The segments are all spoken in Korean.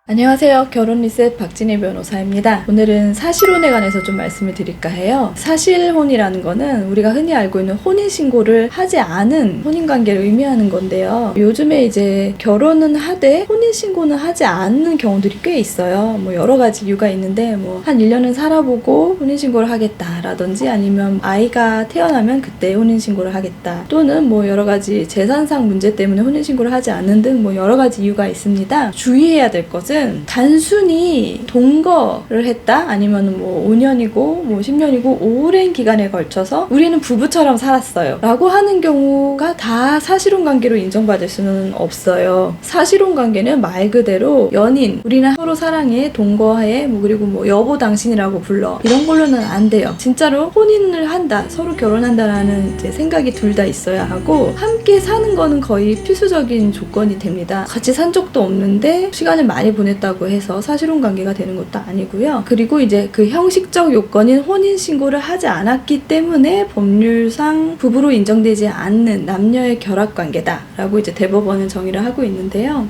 안녕하세요. 결혼 리셋 박진희 변호사입니다. 오늘은 사실혼에 관해서 좀 말씀을 드릴까 해요. 사실혼이라는 거는 우리가 흔히 알고 있는 혼인신고를 하지 않은 혼인관계를 의미하는 건데요. 요즘에 이제 결혼은 하되 혼인신고는 하지 않는 경우들이 꽤 있어요. 여러 가지 이유가 있는데 한 1년은 살아보고 혼인신고를 하겠다라든지 아니면 아이가 태어나면 그때 혼인신고를 하겠다, 또는 여러 가지 재산상 문제 때문에 혼인신고를 하지 않는 등 여러 가지 이유가 있습니다. 주의해야 될 것은 단순히 동거를 했다, 아니면 5년이고 10년이고 오랜 기간에 걸쳐서 우리는 부부처럼 살았어요 라고 하는 경우가 다 사실혼 관계로 인정받을 수는 없어요. 사실혼 관계는 말 그대로 연인, 우리는 서로 사랑해, 동거해, 그리고 여보 당신이라고 불러, 이런 걸로는 안 돼요. 진짜로 혼인을 한다, 서로 결혼한다라는 이제 생각이 둘 다 있어야 하고, 함께 사는 거는 거의 필수적인 조건이 됩니다. 같이 산 적도 없는데 시간을 많이 보냈다고 해서 사실혼 관계가 되는 것도 아니고요. 그리고 이제 그 형식적 요건인 혼인신고를 하지 않았기 때문에 법률상 부부로 인정되지 않는 남녀의 결합관계다라고 이제 대법원은 정의를 하고 있는데요.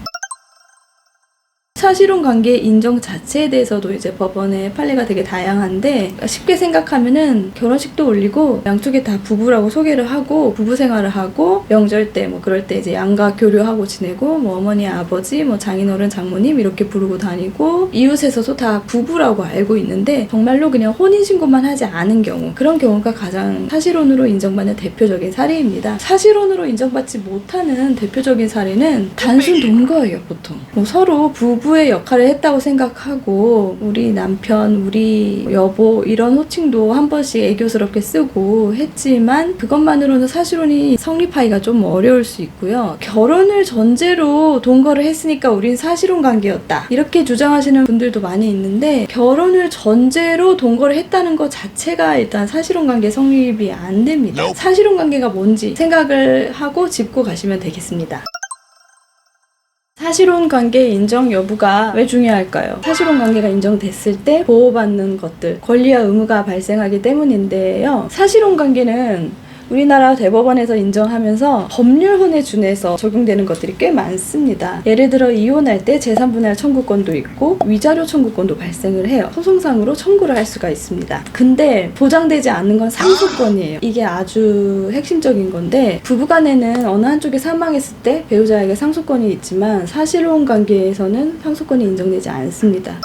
사실혼 관계 인정 자체에 대해서도 이제 법원의 판례가 되게 다양한데, 쉽게 생각하면은 결혼식도 올리고 양쪽에 다 부부라고 소개를 하고 부부 생활을 하고, 명절 때 그럴 때 이제 양가 교류하고 지내고, 어머니 아버지 장인어른 장모님 이렇게 부르고 다니고, 이웃에서도 다 부부라고 알고 있는데 정말로 그냥 혼인신고만 하지 않은 경우, 그런 경우가 가장 사실혼으로 인정받는 대표적인 사례입니다. 사실혼으로 인정받지 못하는 대표적인 사례는 단순 동거예요. 보통 서로 부부의 역할을 했다고 생각하고 우리 남편, 우리 여보 이런 호칭도 한 번씩 애교스럽게 쓰고 했지만, 그것만으로는 사실혼이 성립하기가 좀 어려울 수 있고요. 결혼을 전제로 동거를 했으니까 우린 사실혼 관계였다, 이렇게 주장하시는 분들도 많이 있는데, 결혼을 전제로 동거를 했다는 것 자체가 일단 사실혼 관계 성립이 안 됩니다. 사실혼 관계가 뭔지 생각을 하고 짚고 가시면 되겠습니다. 사실혼 관계 인정 여부가 왜 중요할까요? 사실혼 관계가 인정됐을 때 보호받는 것들, 권리와 의무가 발생하기 때문인데요. 사실혼 관계는 우리나라 대법원에서 인정하면서 법률혼에 준해서 적용되는 것들이 꽤 많습니다. 예를 들어 이혼할 때 재산분할 청구권도 있고 위자료 청구권도 발생을 해요. 소송상으로 청구를 할 수가 있습니다. 근데 보장되지 않는 건 상속권이에요. 이게 아주 핵심적인 건데, 부부간에는 어느 한쪽이 사망했을 때 배우자에게 상속권이 있지만 사실혼 관계에서는 상속권이 인정되지 않습니다.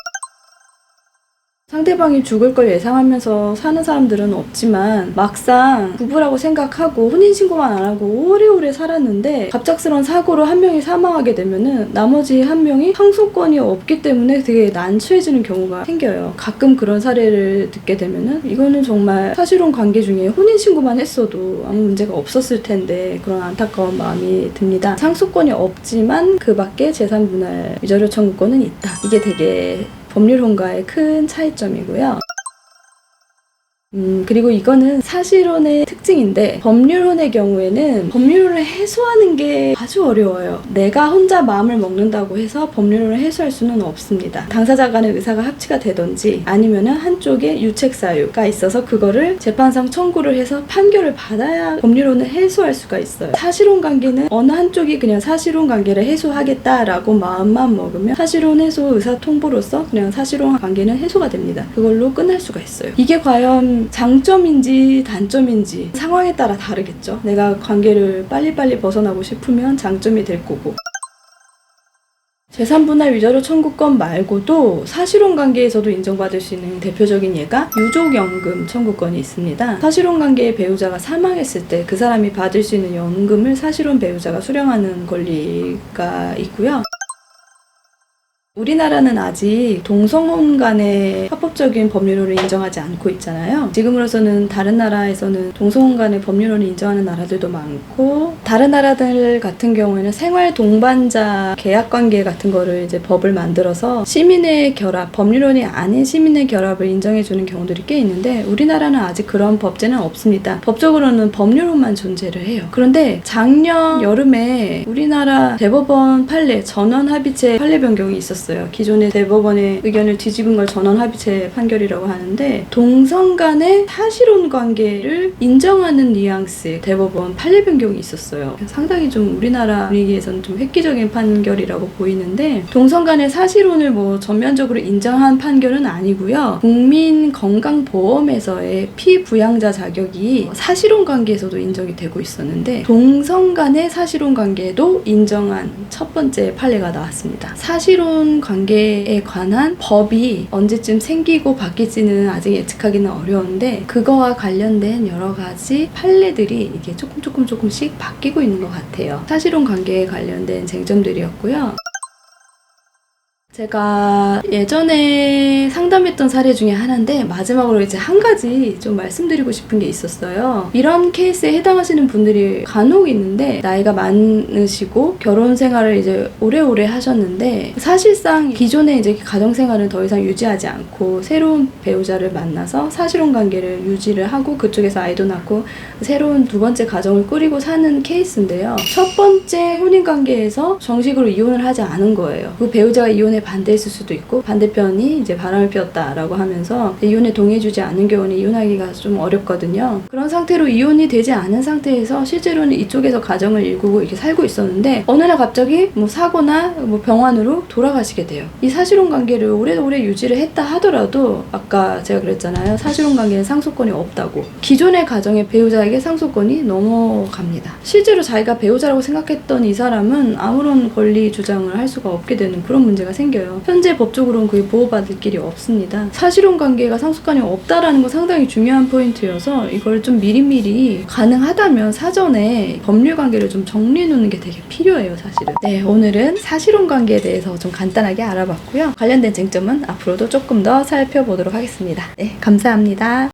상대방이 죽을 걸 예상하면서 사는 사람들은 없지만, 막상 부부라고 생각하고 혼인신고만 안 하고 오래오래 살았는데 갑작스러운 사고로 한 명이 사망하게 되면은 나머지 한 명이 상속권이 없기 때문에 되게 난처해지는 경우가 생겨요. 가끔 그런 사례를 듣게 되면은 이거는 정말 사실혼 관계 중에 혼인신고만 했어도 아무 문제가 없었을 텐데, 그런 안타까운 마음이 듭니다. 상속권이 없지만 그 밖에 재산분할 위자료 청구권은 있다. 이게 되게 법률혼과의 큰 차이점이고요. 그리고 이거는 사실혼의 특징인데, 법률혼의 경우에는 법률혼을 해소하는 게 아주 어려워요. 내가 혼자 마음을 먹는다고 해서 법률혼을 해소할 수는 없습니다. 당사자 간의 의사가 합치가 되던지, 아니면은 한쪽에 유책사유가 있어서 그거를 재판상 청구를 해서 판결을 받아야 법률혼을 해소할 수가 있어요. 사실혼 관계는 어느 한쪽이 그냥 사실혼 관계를 해소하겠다라고 마음만 먹으면 사실혼 해소 의사 통보로서 그냥 사실혼 관계는 해소가 됩니다. 그걸로 끝날 수가 있어요. 이게 과연 장점인지 단점인지 상황에 따라 다르겠죠. 내가 관계를 빨리빨리 벗어나고 싶으면 장점이 될 거고, 재산분할 위자료 청구권 말고도 사실혼 관계에서도 인정받을 수 있는 대표적인 예가 유족연금 청구권이 있습니다. 사실혼 관계의 배우자가 사망했을 때 그 사람이 받을 수 있는 연금을 사실혼 배우자가 수령하는 권리가 있고요. 우리나라는 아직 동성혼 간의 합법적인 법률혼을 인정하지 않고 있잖아요. 지금으로서는 다른 나라에서는 동성혼 간의 법률혼을 인정하는 나라들도 많고, 다른 나라들 같은 경우에는 생활 동반자 계약관계 같은 거를 이제 법을 만들어서 시민의 결합, 법률혼이 아닌 시민의 결합을 인정해주는 경우들이 꽤 있는데, 우리나라는 아직 그런 법제는 없습니다. 법적으로는 법률혼만 존재를 해요. 그런데 작년 여름에 우리나라 대법원 판례, 전원합의체 판례 변경이 있었어요. 있었어요. 기존의 대법원의 의견을 뒤집은 걸 전원합의체 판결이라고 하는데, 동성 간의 사실혼 관계를 인정하는 뉘앙스의 대법원 판례 변경이 있었어요. 상당히 좀 우리나라 분위기에서는 좀 획기적인 판결이라고 보이는데, 동성 간의 사실혼을 뭐 전면적으로 인정한 판결은 아니고요. 국민건강보험에서의 피부양자 자격이 사실혼 관계에서도 인정이 되고 있었는데, 동성 간의 사실혼 관계도 인정한 첫 번째 판례가 나왔습니다. 사실혼 관계에 관한 법이 언제쯤 생기고 바뀔지는 아직 예측하기는 어려운데, 그거와 관련된 여러 가지 판례들이 이게 조금씩 바뀌고 있는 것 같아요. 사실혼 관계에 관련된 쟁점들이었고요. 제가 예전에 상담했던 사례 중에 하나인데, 마지막으로 이제 한 가지 좀 말씀드리고 싶은 게 있었어요. 이런 케이스에 해당하시는 분들이 간혹 있는데, 나이가 많으시고 결혼 생활을 이제 오래오래 하셨는데, 사실상 기존의 이제 가정 생활을 더 이상 유지하지 않고 새로운 배우자를 만나서 사실혼 관계를 유지를 하고 그쪽에서 아이도 낳고 새로운 두 번째 가정을 꾸리고 사는 케이스인데요. 첫 번째 혼인 관계에서 정식으로 이혼을 하지 않은 거예요. 그 배우자가 이혼에 반대했을 수도 있고, 반대편이 이제 바람을 피웠다라고 하면서 이혼에 동의해주지 않는 경우는 이혼하기가 좀 어렵거든요. 그런 상태로 이혼이 되지 않은 상태에서 실제로는 이쪽에서 가정을 일구고 이렇게 살고 있었는데, 어느 날 갑자기 뭐 사고나 뭐 병환으로 돌아가시게 돼요. 이 사실혼 관계를 오래오래 유지를 했다 하더라도, 아까 제가 그랬잖아요. 사실혼 관계는 상속권이 없다고. 기존의 가정의 배우자에게 상속권이 넘어갑니다. 실제로 자기가 배우자라고 생각했던 이 사람은 아무런 권리 주장을 할 수가 없게 되는 그런 문제가 생겨요. 현재 법적으로는 그게 보호받을 길이 없습니다. 사실혼 관계가 상속권이 없다라는 건 상당히 중요한 포인트여서, 이걸 좀 미리미리 가능하다면 사전에 법률 관계를 좀 정리해 놓는 게 되게 필요해요, 사실은. 네, 오늘은 사실혼 관계에 대해서 좀 간단하게 알아봤고요. 관련된 쟁점은 앞으로도 조금 더 살펴보도록 하겠습니다. 네, 감사합니다.